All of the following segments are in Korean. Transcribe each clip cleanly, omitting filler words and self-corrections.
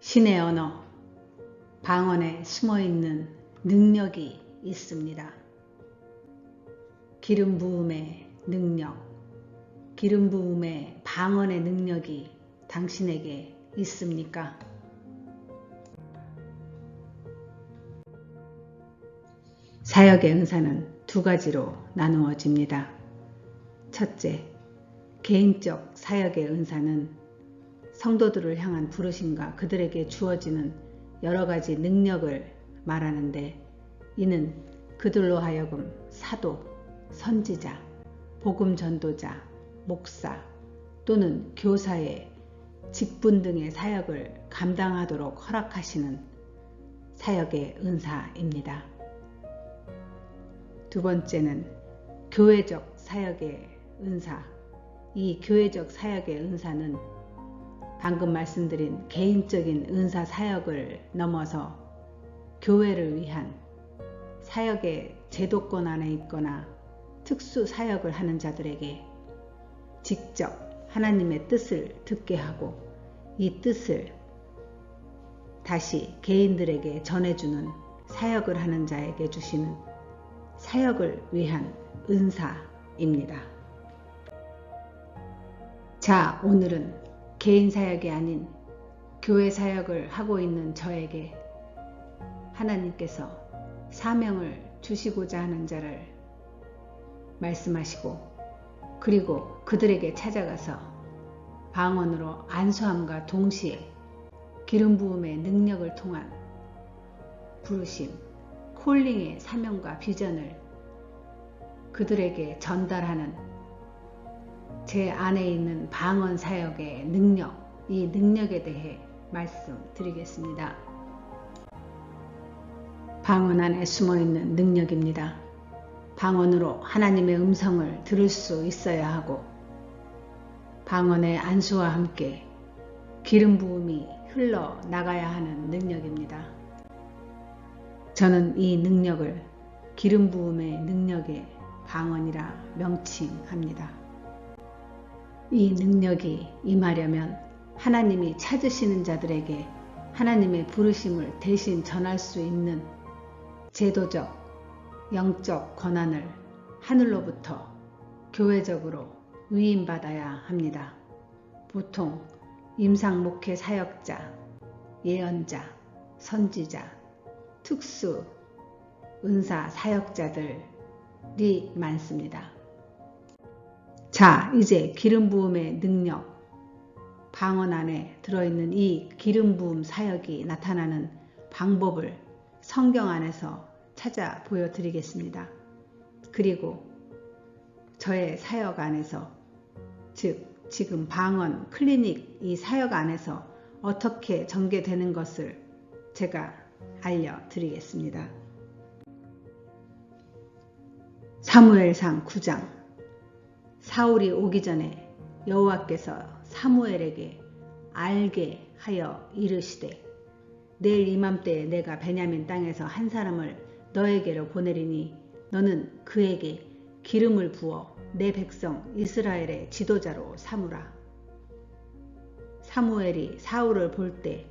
신의 언어, 방언에 숨어있는 능력이 있습니다. 기름 부음의 능력, 기름 부음의 방언의 능력이 당신에게 있습니까? 사역의 은사는 두 가지로 나누어집니다. 첫째, 개인적 사역의 은사는 성도들을 향한 부르심과 그들에게 주어지는 여러 가지 능력을 말하는데, 이는 그들로 하여금 사도, 선지자, 복음 전도자, 목사 또는 교사의 직분 등의 사역을 감당하도록 허락하시는 사역의 은사입니다. 두 번째는 교회적 사역의 은사. 이 교회적 사역의 은사는 방금 말씀드린 개인적인 은사 사역을 넘어서 교회를 위한 사역의 제도권 안에 있거나 특수 사역을 하는 자들에게 직접 하나님의 뜻을 듣게 하고 이 뜻을 다시 개인들에게 전해주는 사역을 하는 자에게 주시는 사역을 위한 은사입니다. 자, 오늘은 개인 사역이 아닌 교회 사역을 하고 있는 저에게 하나님께서 사명을 주시고자 하는 자를 말씀하시고, 그리고 그들에게 찾아가서 방언으로 안수함과 동시에 기름 부음의 능력을 통한 부르심, 콜링의 사명과 비전을 그들에게 전달하는 제 안에 있는 방언 사역의 능력, 이 능력에 대해 말씀드리겠습니다. 방언 안에 숨어있는 능력입니다. 방언으로 하나님의 음성을 들을 수 있어야 하고, 방언의 안수와 함께 기름 부음이 흘러나가야 하는 능력입니다. 저는 이 능력을 기름 부음의 능력의 방언이라 명칭합니다. 이 능력이 임하려면 하나님이 찾으시는 자들에게 하나님의 부르심을 대신 전할 수 있는 제도적, 영적 권한을 하늘로부터 교회적으로 위임받아야 합니다. 보통 임상 목회 사역자, 예언자, 선지자, 특수 은사 사역자들이 많습니다. 자, 이제 기름 부음의 능력, 방언 안에 들어있는 이 기름 부음 사역이 나타나는 방법을 성경 안에서 찾아 보여드리겠습니다. 그리고 저의 사역 안에서, 즉 지금 방언 클리닉 이 사역 안에서 어떻게 전개되는 것을 제가 알려드리겠습니다. 사무엘상 9장. 사울이 오기 전에 여호와께서 사무엘에게 알게 하여 이르시되, 내일 이맘때에 내가 베냐민 땅에서 한 사람을 너에게로 보내리니 너는 그에게 기름을 부어 내 백성 이스라엘의 지도자로 삼으라. 사무엘이 사울을 볼 때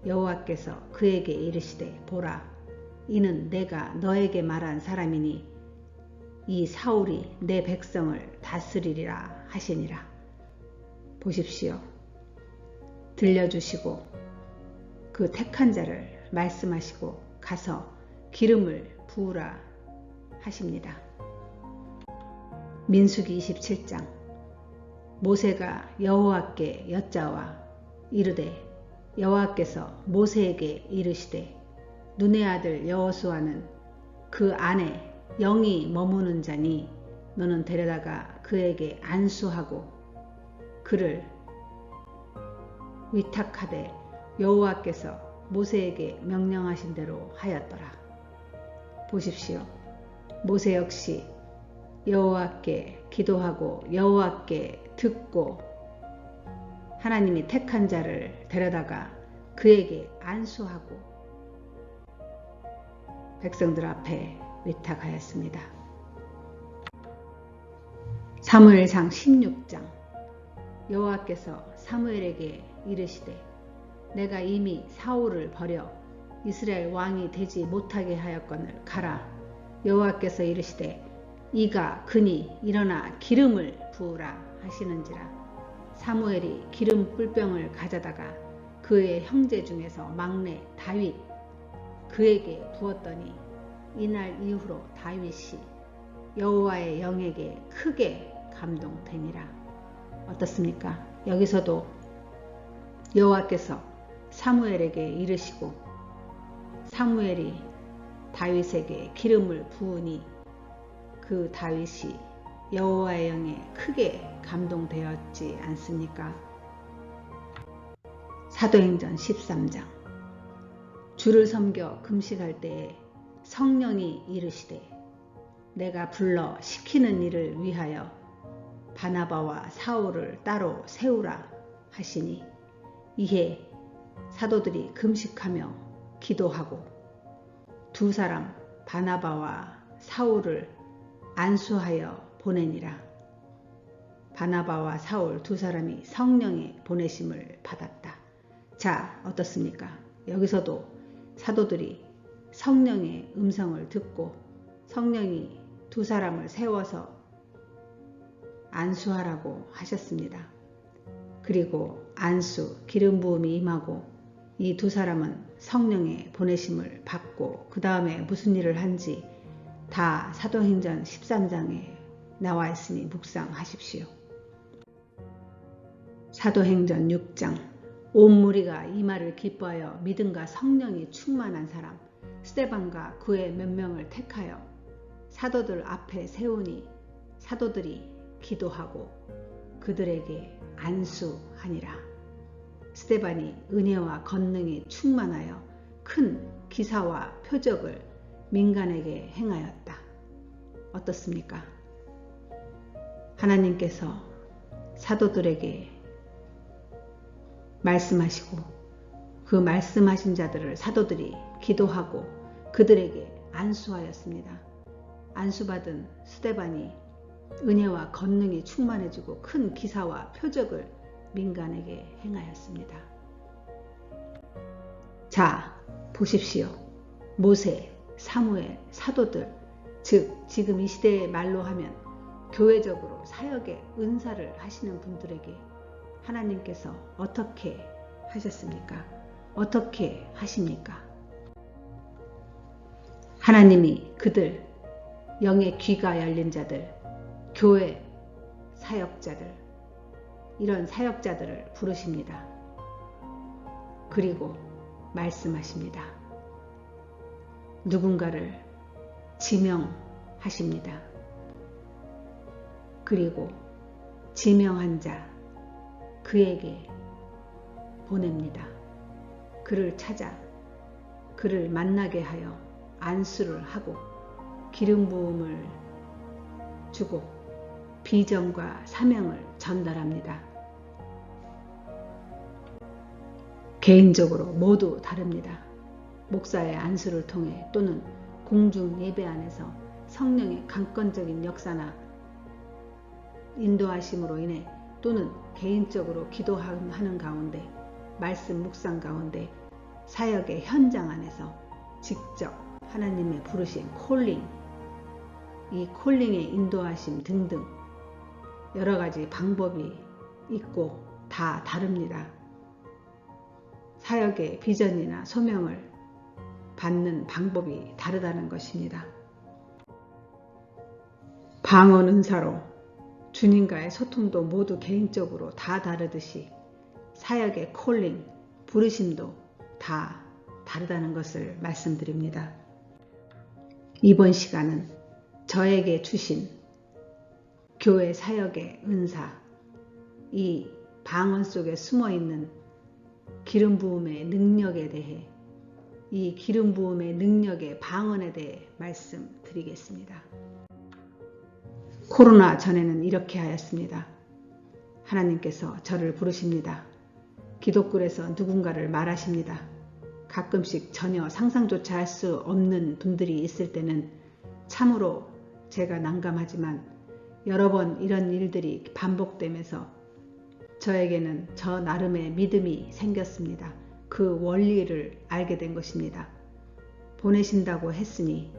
여호와께서 그에게 이르시되, 보라, 이는 내가 너에게 말한 사람이니 이 사울이 내 백성을 다스리리라 하시니라. 보십시오. 들려주시고 그 택한 자를 말씀하시고 가서 기름을 부으라 하십니다. 민수기 27장. 모세가 여호와께 여짜와 이르되, 여호와께서 모세에게 이르시되, 눈의 아들 여호수아는 그 안에 영이 머무는 자니 너는 데려다가 그에게 안수하고 그를 위탁하되 여호와께서 모세에게 명령하신 대로 하였더라. 보십시오. 모세 역시 여호와께 기도하고 여호와께 듣고 하나님이 택한 자를 데려다가 그에게 안수하고 백성들 앞에 위탁하였습니다. 사무엘상 16장. 여호와께서 사무엘에게 이르시되, 내가 이미 사울을 버려 이스라엘 왕이 되지 못하게 하였거늘 가라. 여호와께서 이르시되 이가 그니 일어나 기름을 부으라 하시는지라. 사무엘이 기름 뿔병을 가져다가 그의 형제 중에서 막내 다윗 그에게 부었더니 이날 이후로 다윗이 여호와의 영에게 크게 감동되니라. 어떻습니까? 여기서도 여호와께서 사무엘에게 이르시고 사무엘이 다윗에게 기름을 부으니 그 다윗이 여호와의 영에 크게 감동되었지 않습니까? 사도행전 13장. 주를 섬겨 금식할 때에 성령이 이르시되 내가 불러 시키는 일을 위하여 바나바와 사울을 따로 세우라 하시니 이에 사도들이 금식하며 기도하고 두 사람 바나바와 사울을 안수하여 보내니라. 바나바와 사울 두 사람이 성령의 보내심을 받았다. 자, 어떻습니까? 여기서도 사도들이 성령의 음성을 듣고 성령이 두 사람을 세워서 안수하라고 하셨습니다. 그리고 안수, 기름 부음이 임하고 이 두 사람은 성령의 보내심을 받고 그 다음에 무슨 일을 한지 다 사도행전 13장에 나와 있으니 묵상하십시오. 사도행전 6장. 온 무리가 이 말을 기뻐하여 믿음과 성령이 충만한 사람 스데반과 그의 몇 명을 택하여 사도들 앞에 세우니 사도들이 기도하고 그들에게 안수하니라. 스데반이 은혜와 권능이 충만하여 큰 기사와 표적을 민간에게 행하였다. 어떻습니까? 하나님께서 사도들에게 말씀하시고 그 말씀하신 자들을 사도들이 기도하고 그들에게 안수하였습니다. 안수받은 스데반이 은혜와 권능이 충만해지고 큰 기사와 표적을 민간에게 행하였습니다. 자, 보십시오. 모세, 사무엘, 사도들, 즉 지금 이 시대의 말로 하면 교회적으로 사역의 은사를 하시는 분들에게 하나님께서 어떻게 하셨습니까? 어떻게 하십니까? 하나님이 그들, 영의 귀가 열린 자들, 교회 사역자들, 이런 사역자들을 부르십니다. 그리고 말씀하십니다. 누군가를 지명하십니다. 그리고 지명한 자 그에게 보냅니다. 그를 찾아 그를 만나게 하여 안수를 하고 기름 부음을 주고 비전과 사명을 전달합니다. 개인적으로 모두 다릅니다. 목사의 안수를 통해 또는 공중 예배 안에서 성령의 강권적인 역사나 인도하심으로 인해 또는 개인적으로 기도하는 가운데 말씀 묵상 가운데 사역의 현장 안에서 직접 하나님의 부르심 콜링, 이 콜링의 인도하심 등등 여러 가지 방법이 있고 다 다릅니다. 사역의 비전이나 소명을 받는 방법이 다르다는 것입니다. 방언 은사로 주님과의 소통도 모두 개인적으로 다 다르듯이 사역의 콜링, 부르심도 다 다르다는 것을 말씀드립니다. 이번 시간은 저에게 주신 교회 사역의 은사, 이 방언 속에 숨어있는 기름 부음의 능력에 대해 이 기름 부음의 능력의 방언에 대해 말씀드리겠습니다. 코로나 전에는 이렇게 하였습니다. 하나님께서 저를 부르십니다. 기도굴에서 누군가를 말하십니다. 가끔씩 전혀 상상조차 할 수 없는 분들이 있을 때는 참으로 제가 난감하지만 여러 번 이런 일들이 반복되면서 저에게는 저 나름의 믿음이 생겼습니다. 그 원리를 알게 된 것입니다. 보내신다고 했으니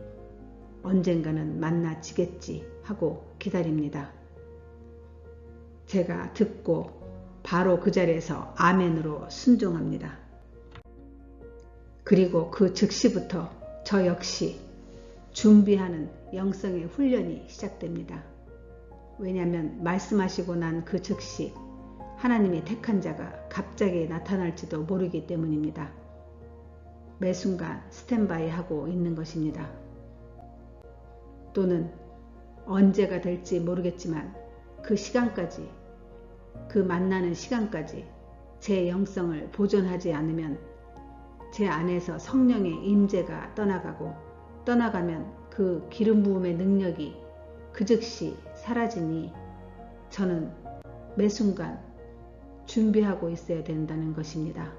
언젠가는 만나지겠지 하고 기다립니다. 제가 듣고 바로 그 자리에서 아멘으로 순종합니다. 그리고 그 즉시부터 저 역시 준비하는 영성의 훈련이 시작됩니다. 왜냐하면 말씀하시고 난 그 즉시 하나님이 택한 자가 갑자기 나타날지도 모르기 때문입니다. 매 순간 스탠바이 하고 있는 것입니다. 또는 언제가 될지 모르겠지만 그 시간까지, 그 만나는 시간까지 제 영성을 보존하지 않으면 제 안에서 성령의 임재가 떠나가면 그 기름 부음의 능력이 그 즉시 사라지니 저는 매 순간 준비하고 있어야 된다는 것입니다.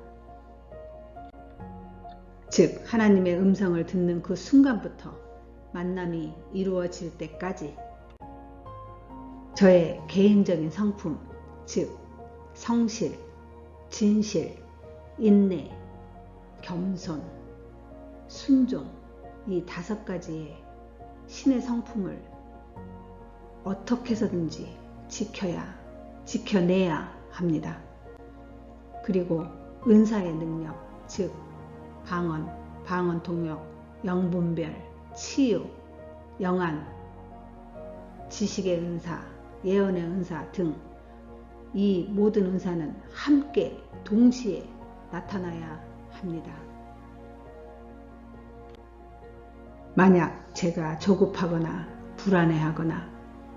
즉 하나님의 음성을 듣는 그 순간부터 만남이 이루어질 때까지 저의 개인적인 성품, 즉 성실, 진실, 인내, 겸손, 순종, 이 5가지의 신의 성품을 어떻게 해서든지 지켜내야 합니다. 그리고 은사의 능력, 즉 방언 통역, 영분별, 치유, 영안, 지식의 은사, 예언의 은사 등 이 모든 은사는 함께 동시에 나타나야 합니다. 만약 제가 조급하거나 불안해하거나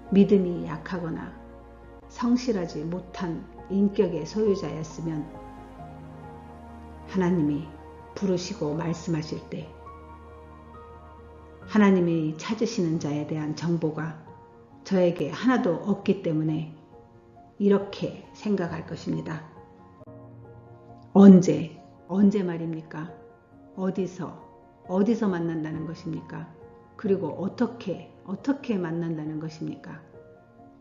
믿음이 약하거나 성실하지 못한 인격의 소유자였으면 하나님이 부르시고 말씀하실 때 하나님이 찾으시는 자에 대한 정보가 저에게 하나도 없기 때문에 이렇게 생각할 것입니다. 언제 말입니까? 어디서 만난다는 것입니까? 그리고 어떻게 만난다는 것입니까?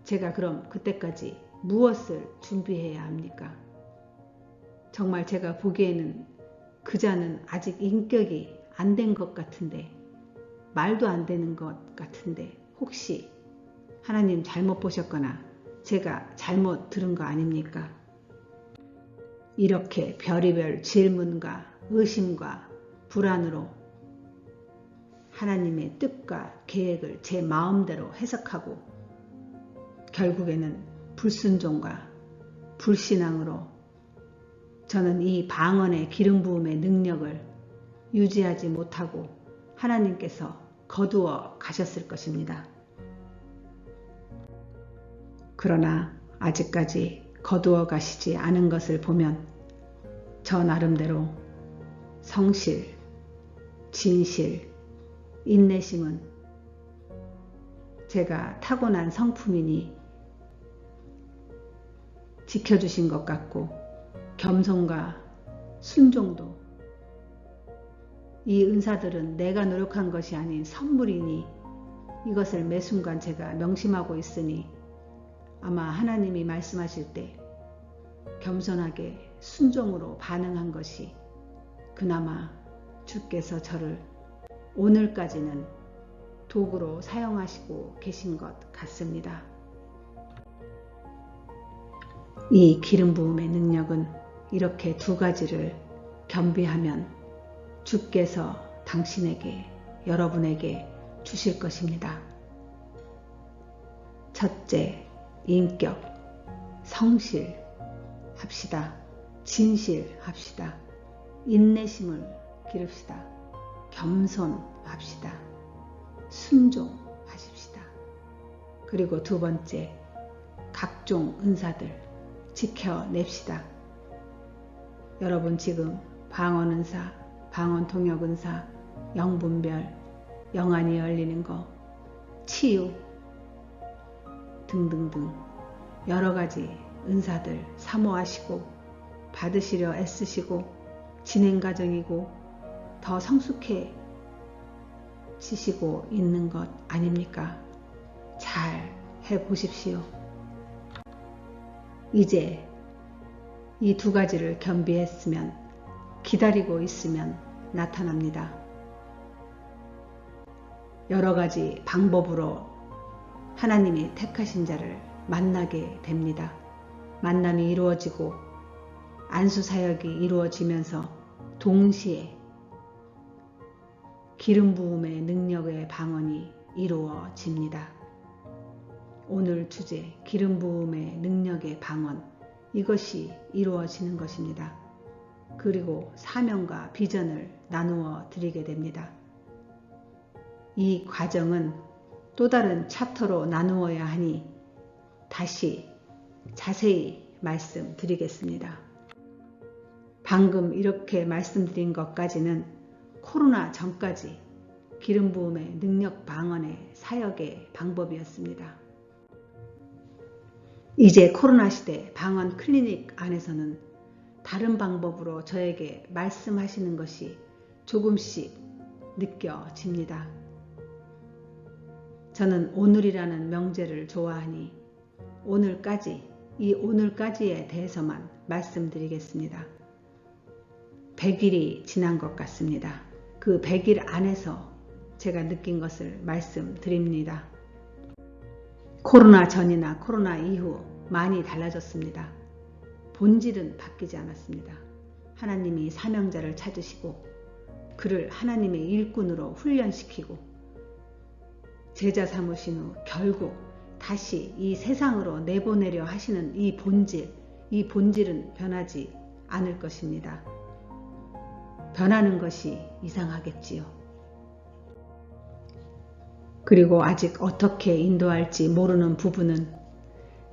제가 그럼 그때까지 무엇을 준비해야 합니까? 정말 제가 보기에는 그 자는 아직 인격이 안 된 것 같은데, 말도 안 되는 것 같은데 혹시 하나님 잘못 보셨거나 제가 잘못 들은 거 아닙니까? 이렇게 별의별 질문과 의심과 불안으로 하나님의 뜻과 계획을 제 마음대로 해석하고 결국에는 불순종과 불신앙으로 저는 이 방언의 기름 부음의 능력을 유지하지 못하고 하나님께서 거두어 가셨을 것입니다. 그러나 아직까지 거두어 가시지 않은 것을 보면 저 나름대로 성실, 진실, 인내심은 제가 타고난 성품이니 지켜주신 것 같고, 겸손과 순종도 이 은사들은 내가 노력한 것이 아닌 선물이니 이것을 매 순간 제가 명심하고 있으니 아마 하나님이 말씀하실 때 겸손하게 순종으로 반응한 것이 그나마 주께서 저를 오늘까지는 도구로 사용하시고 계신 것 같습니다. 이 기름 부음의 능력은 이렇게 2가지를 겸비하면 주께서 당신에게, 여러분에게 주실 것입니다. 첫째, 인격, 성실 합시다. 진실 합시다. 인내심을 기릅시다. 겸손합시다. 순종하십시다. 그리고 2번째, 각종 은사들 지켜냅시다. 여러분 지금 방언 은사, 방언 통역 은사, 영분별, 영안이 열리는 거, 치유 등등등 여러가지 은사들 사모하시고 받으시려 애쓰시고 진행 과정이고 더 성숙해지시고 있는 것 아닙니까? 잘 해보십시오. 이제 이 2가지를 겸비했으면 기다리고 있으면 나타납니다. 여러 가지 방법으로 하나님이 택하신 자를 만나게 됩니다. 만남이 이루어지고 안수사역이 이루어지면서 동시에 기름 부음의 능력의 방언이 이루어집니다. 오늘 주제 기름 부음의 능력의 방언, 이것이 이루어지는 것입니다. 그리고 사명과 비전을 나누어 드리게 됩니다. 이 과정은 또 다른 챕터로 나누어야 하니 다시 자세히 말씀드리겠습니다. 방금 이렇게 말씀드린 것까지는 코로나 전까지 기름 부음의 능력 방언의 사역의 방법이었습니다. 이제 코로나 시대 방언 클리닉 안에서는 다른 방법으로 저에게 말씀하시는 것이 조금씩 느껴집니다. 저는 오늘이라는 명제를 좋아하니 이 오늘까지에 대해서만 말씀드리겠습니다. 100일이 지난 것 같습니다. 그 100일 안에서 제가 느낀 것을 말씀드립니다. 코로나 전이나 코로나 이후 많이 달라졌습니다. 본질은 바뀌지 않았습니다. 하나님이 사명자를 찾으시고 그를 하나님의 일꾼으로 훈련시키고 제자 삼으신 후 결국 다시 이 세상으로 내보내려 하시는 이 본질은 변하지 않을 것입니다. 변하는 것이 이상하겠지요. 그리고 아직 어떻게 인도할지 모르는 부분은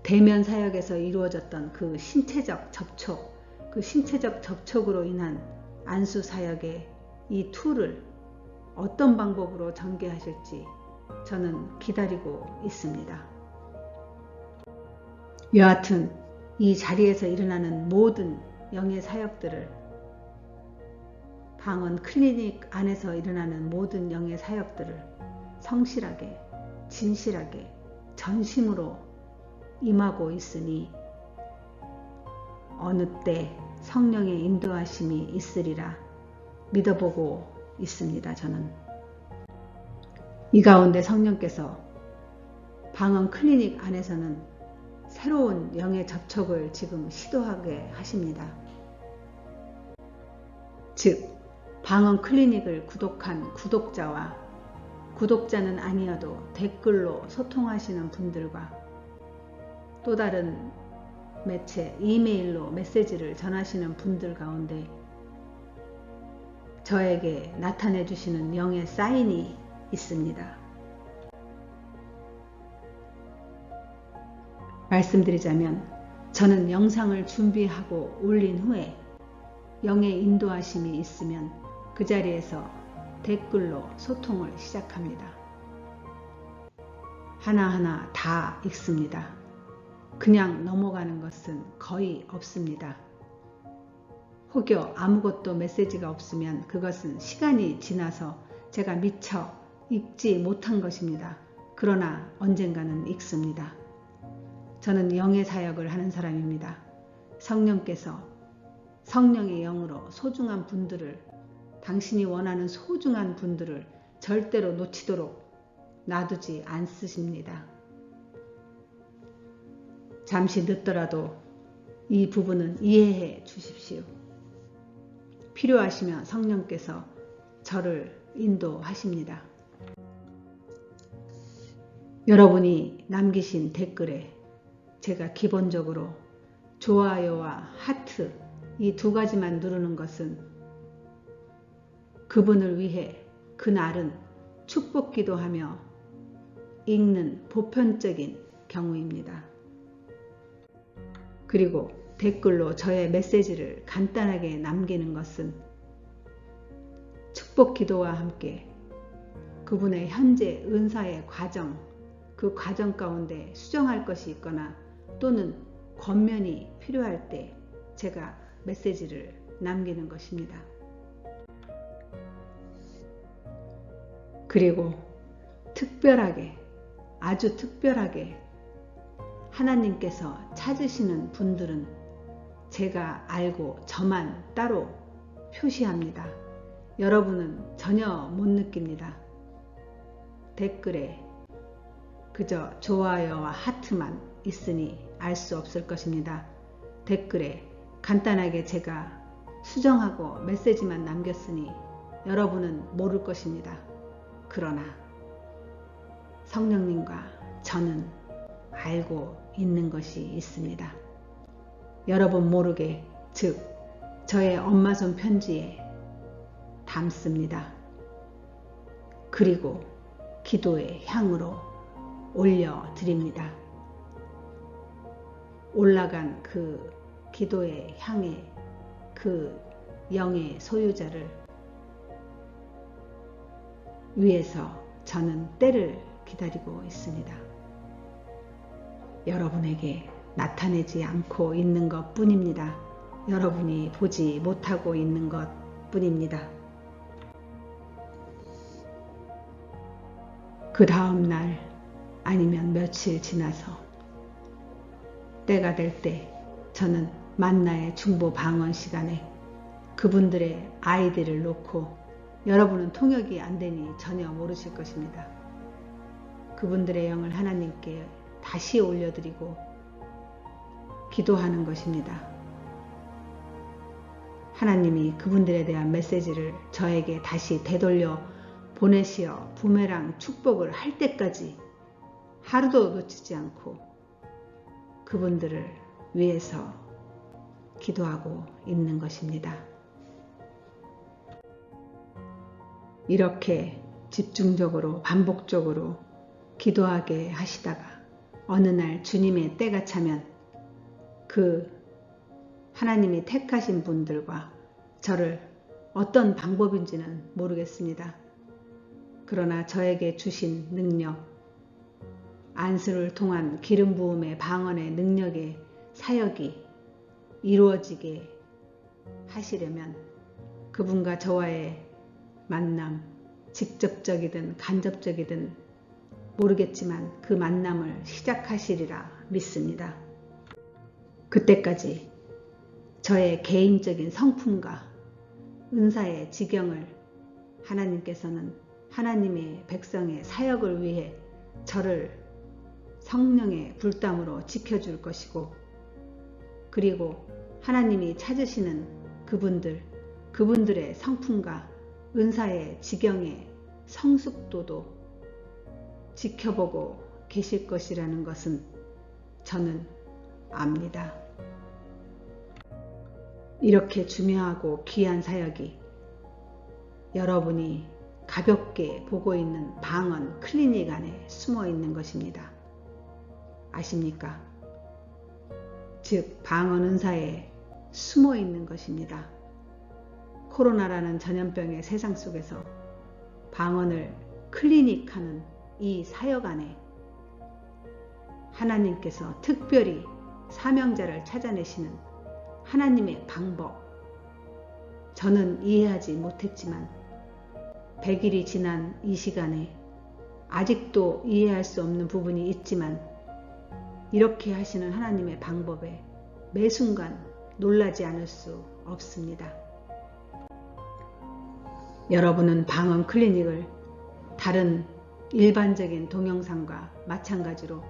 대면 사역에서 이루어졌던 그 신체적 접촉으로 인한 안수 사역의 이 툴을 어떤 방법으로 전개하실지 저는 기다리고 있습니다. 여하튼 이 자리에서 일어나는 모든 영의 사역들을 방언 클리닉 안에서 일어나는 모든 영의 사역들을 성실하게 진실하게 전심으로 임하고 있으니 어느 때 성령의 인도하심이 있으리라 믿어보고 있습니다. 저는 이 가운데 성령께서 방언 클리닉 안에서는 새로운 영의 접촉을 지금 시도하게 하십니다. 즉 방언 클리닉을 구독한 구독자와 구독자는 아니어도 댓글로 소통하시는 분들과 또 다른 매체 이메일로 메시지를 전하시는 분들 가운데 저에게 나타내 주시는 영의 사인이 있습니다. 말씀드리자면 저는 영상을 준비하고 올린 후에 영의 인도하심이 있으면 그 자리에서 댓글로 소통을 시작합니다. 하나하나 다 읽습니다. 그냥 넘어가는 것은 거의 없습니다. 혹여 아무것도 메시지가 없으면 그것은 시간이 지나서 제가 미처 읽지 못한 것입니다. 그러나 언젠가는 읽습니다. 저는 영의 사역을 하는 사람입니다. 성령께서 성령의 영으로 소중한 분들을 당신이 원하는 소중한 분들을 절대로 놓치도록 놔두지 않으십니다. 잠시 늦더라도 이 부분은 이해해 주십시오. 필요하시면 성령께서 저를 인도하십니다. 여러분이 남기신 댓글에 제가 기본적으로 좋아요와 하트 이 두 가지만 누르는 것은 그분을 위해 그날은 축복기도 하며 읽는 보편적인 경우입니다. 그리고 댓글로 저의 메시지를 간단하게 남기는 것은 축복기도와 함께 그분의 현재 은사의 과정, 그 과정 가운데 수정할 것이 있거나 또는 권면이 필요할 때 제가 메시지를 남기는 것입니다. 그리고 특별하게, 아주 특별하게 하나님께서 찾으시는 분들은 제가 알고 저만 따로 표시합니다. 여러분은 전혀 못 느낍니다. 댓글에 그저 좋아요와 하트만 있으니 알 수 없을 것입니다. 댓글에 간단하게 제가 수정하고 메시지만 남겼으니 여러분은 모를 것입니다. 그러나 성령님과 저는 알고 있는 것이 있습니다. 여러분 모르게, 즉 저의 엄마손 편지에 담습니다. 그리고 기도의 향으로 올려드립니다. 올라간 그 기도의 향에 그 영의 소유자를 위해서 저는 때를 기다리고 있습니다. 여러분에게 나타내지 않고 있는 것 뿐입니다. 여러분이 보지 못하고 있는 것 뿐입니다. 그 다음 날 아니면 며칠 지나서 때가 될 때 저는 만나의 중보 방언 시간에 그분들의 아이들을 놓고, 여러분은 통역이 안 되니 전혀 모르실 것입니다. 그분들의 영을 하나님께 다시 올려드리고 기도하는 것입니다. 하나님이 그분들에 대한 메시지를 저에게 다시 되돌려 보내시어 부메랑 축복을 할 때까지 하루도 놓치지 않고 그분들을 위해서 기도하고 있는 것입니다. 이렇게 집중적으로 반복적으로 기도하게 하시다가 어느 날 주님의 때가 차면 그 하나님이 택하신 분들과 저를 어떤 방법인지는 모르겠습니다. 그러나 저에게 주신 능력, 안수를 통한 기름 부음의 방언의 능력의 사역이 이루어지게 하시려면 그분과 저와의 만남, 직접적이든 간접적이든 모르겠지만 그 만남을 시작하시리라 믿습니다. 그때까지 저의 개인적인 성품과 은사의 지경을 하나님께서는 하나님의 백성의 사역을 위해 저를 성령의 불담으로 지켜줄 것이고, 그리고 하나님이 찾으시는 그분들의 성품과 은사의 지경의 성숙도도 지켜보고 계실 것이라는 것은 저는 압니다. 이렇게 중요하고 귀한 사역이 여러분이 가볍게 보고 있는 방언 클리닉 안에 숨어 있는 것입니다. 아십니까? 즉 방언 은사에 숨어 있는 것입니다. 코로나라는 전염병의 세상 속에서 방언을 클리닉하는 이 사역 안에 하나님께서 특별히 사명자를 찾아내시는 하나님의 방법, 저는 이해하지 못했지만 100일이 지난 이 시간에 아직도 이해할 수 없는 부분이 있지만 이렇게 하시는 하나님의 방법에 매 순간 놀라지 않을 수 없습니다. 여러분은 방언 클리닉을 다른 일반적인 동영상과 마찬가지로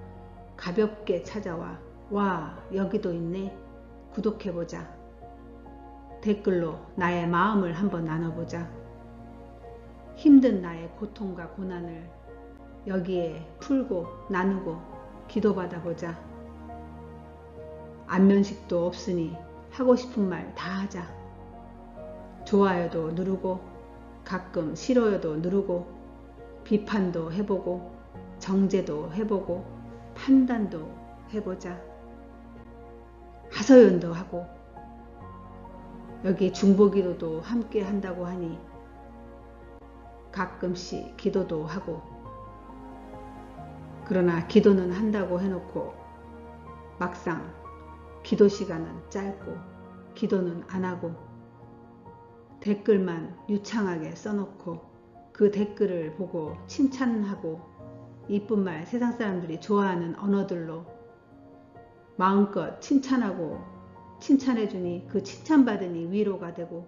가볍게 찾아와 와 여기도 있네, 구독해보자, 댓글로 나의 마음을 한번 나눠보자, 힘든 나의 고통과 고난을 여기에 풀고 나누고 기도받아보자, 안면식도 없으니 하고 싶은 말 다 하자, 좋아요도 누르고 가끔 싫어요도 누르고 비판도 해보고 정죄도 해보고 판단도 해보자, 하소연도 하고 여기 중보기도도 함께 한다고 하니 가끔씩 기도도 하고, 그러나 기도는 한다고 해놓고 막상 기도 시간은 짧고 기도는 안 하고 댓글만 유창하게 써놓고 그 댓글을 보고 칭찬하고 이쁜 말, 세상 사람들이 좋아하는 언어들로 마음껏 칭찬하고 칭찬해주니 그 칭찬받으니 위로가 되고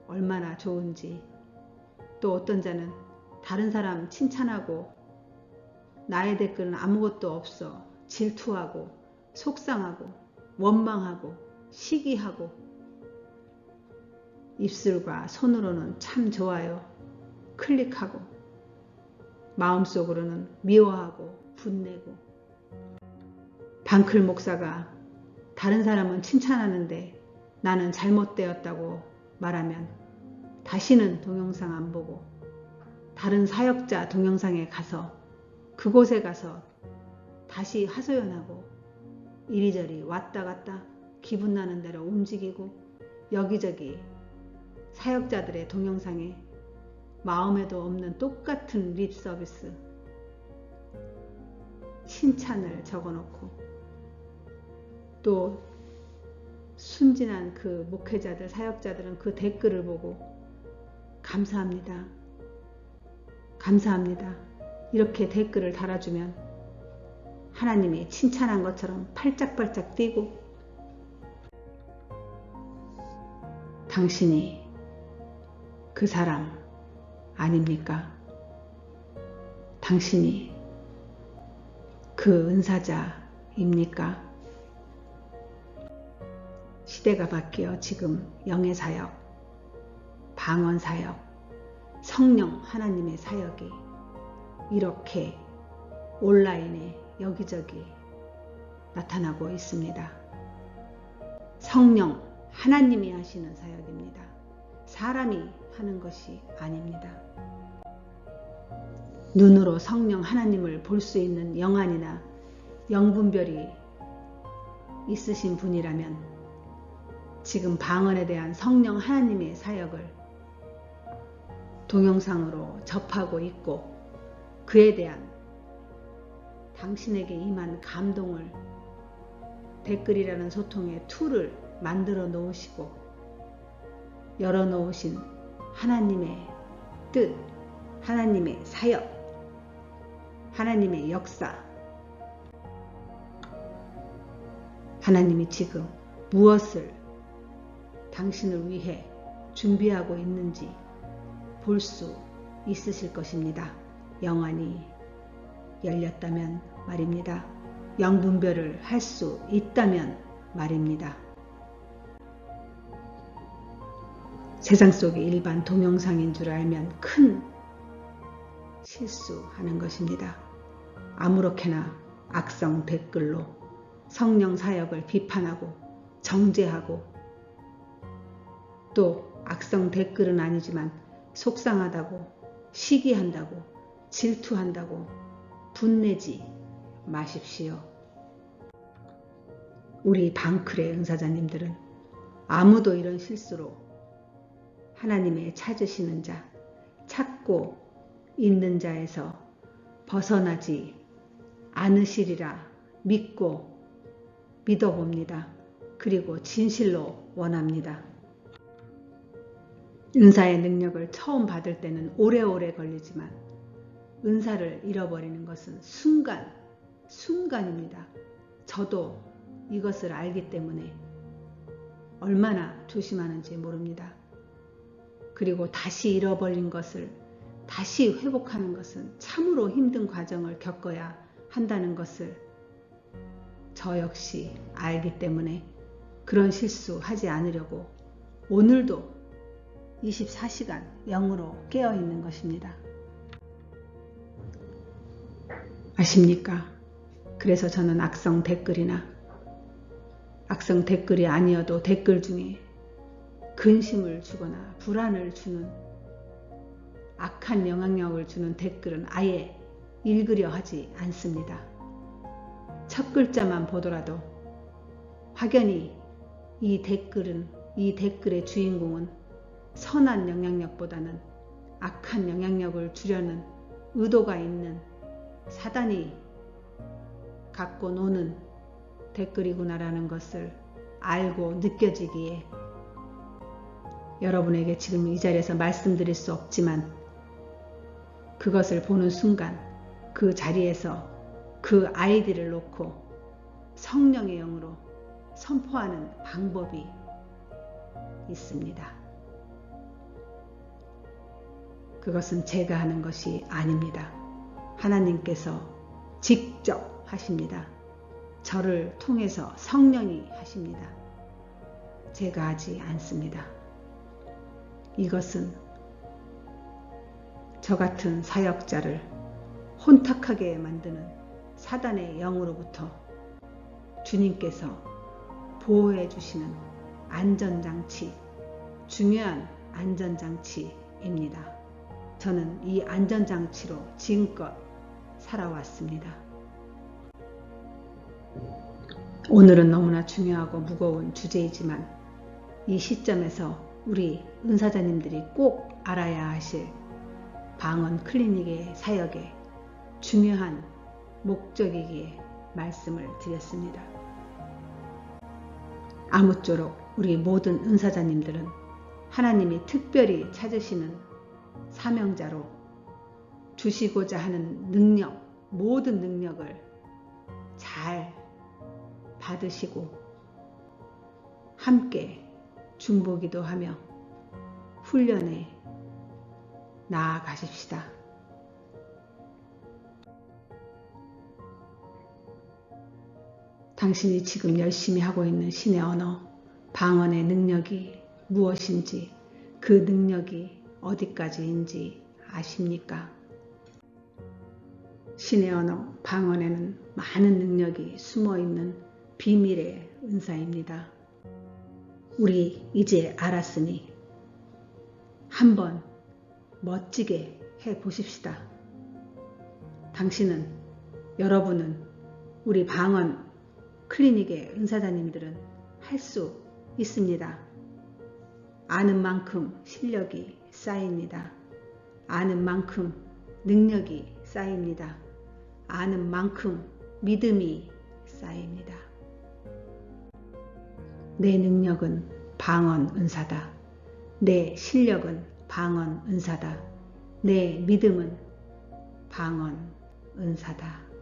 얼마나 좋은지, 또 어떤 자는 다른 사람 칭찬하고 나의 댓글은 아무것도 없어 질투하고 속상하고 원망하고 시기하고 입술과 손으로는 참 좋아요 클릭하고 마음속으로는 미워하고 분내고, 방클 목사가 다른 사람은 칭찬하는데 나는 잘못되었다고 말하면 다시는 동영상 안 보고 다른 사역자 동영상에 가서 그곳에 가서 다시 하소연하고 이리저리 왔다 갔다 기분 나는 대로 움직이고 여기저기 사역자들의 동영상에 마음에도 없는 똑같은 립 서비스 칭찬을 적어놓고, 또 순진한 그 목회자들 사역자들은 그 댓글을 보고 감사합니다, 감사합니다 이렇게 댓글을 달아주면 하나님이 칭찬한 것처럼 팔짝팔짝 뛰고, 당신이 그 사람 아닙니까? 당신이 그 은사자입니까? 시대가 바뀌어 지금 영예사역, 방언사역, 성령 하나님의 사역이 이렇게 온라인에 여기저기 나타나고 있습니다. 성령 하나님이 하시는 사역입니다. 사람이 하는 것이 아닙니다. 눈으로 성령 하나님을 볼 수 있는 영안이나 영분별이 있으신 분이라면 지금 방언에 대한 성령 하나님의 사역을 동영상으로 접하고 있고, 그에 대한 당신에게 임한 감동을 댓글이라는 소통의 툴을 만들어 놓으시고 열어 놓으신 하나님의 뜻, 하나님의 사역, 하나님의 역사, 하나님이 지금 무엇을 당신을 위해 준비하고 있는지 볼 수 있으실 것입니다. 영안이 열렸다면 말입니다. 영분별을 할 수 있다면 말입니다. 세상 속의 일반 동영상인 줄 알면 큰 실수하는 것입니다. 아무렇게나 악성 댓글로 성령 사역을 비판하고 정죄하고, 또 악성 댓글은 아니지만 속상하다고 시기한다고 질투한다고 분내지 마십시오. 우리 방클의 은사자님들은 아무도 이런 실수로 하나님의 찾으시는 자, 찾고 있는 자에서 벗어나지 않으시리라 믿고 믿어봅니다. 그리고 진실로 원합니다. 은사의 능력을 처음 받을 때는 오래오래 걸리지만 은사를 잃어버리는 것은 순간입니다. 저도 이것을 알기 때문에 얼마나 조심하는지 모릅니다. 그리고 다시 잃어버린 것을 다시 회복하는 것은 참으로 힘든 과정을 겪어야 한다는 것을 저 역시 알기 때문에 그런 실수하지 않으려고 오늘도 24시간 영으로 깨어 있는 것입니다. 아십니까? 그래서 저는 악성 댓글이나 악성 댓글이 아니어도 댓글 중에 근심을 주거나 불안을 주는 악한 영향력을 주는 댓글은 아예 읽으려 하지 않습니다. 첫 글자만 보더라도 확연히 이 댓글의 주인공은 선한 영향력보다는 악한 영향력을 주려는 의도가 있는 사단이 갖고 노는 댓글이구나라는 것을 알고 느껴지기에 여러분에게 지금 이 자리에서 말씀드릴 수 없지만, 그것을 보는 순간 그 자리에서 그 아이디를 놓고 성령의 영으로 선포하는 방법이 있습니다. 그것은 제가 하는 것이 아닙니다. 하나님께서 직접 하십니다. 저를 통해서 성령이 하십니다. 제가 하지 않습니다. 이것은 저 같은 사역자를 혼탁하게 만드는 사단의 영으로부터 주님께서 보호해 주시는 안전장치, 중요한 안전장치입니다. 저는 이 안전장치로 지금껏 살아왔습니다. 오늘은 너무나 중요하고 무거운 주제이지만 이 시점에서 우리 은사자님들이 꼭 알아야 하실 방언 클리닉의 사역의 중요한 목적이기에 말씀을 드렸습니다. 아무쪼록 우리 모든 은사자님들은 하나님이 특별히 찾으시는 사명자로 주시고자 하는 능력, 모든 능력을 잘 받으시고 함께 중보기도 하며 훈련에 나아가십시다. 당신이 지금 열심히 하고 있는 신의 언어, 방언의 능력이 무엇인지, 그 능력이 어디까지인지 아십니까? 신의 언어, 방언에는 많은 능력이 숨어있는 비밀의 은사입니다. 우리 이제 알았으니 한번 멋지게 해보십시다. 당신은, 여러분은, 우리 방언 클리닉의 은사자님들은 할 수 있습니다. 아는 만큼 실력이 쌓입니다. 아는 만큼 능력이 쌓입니다. 아는 만큼 믿음이 쌓입니다. 내 능력은 방언 은사다. 내 실력은 방언 은사다. 내 믿음은 방언 은사다.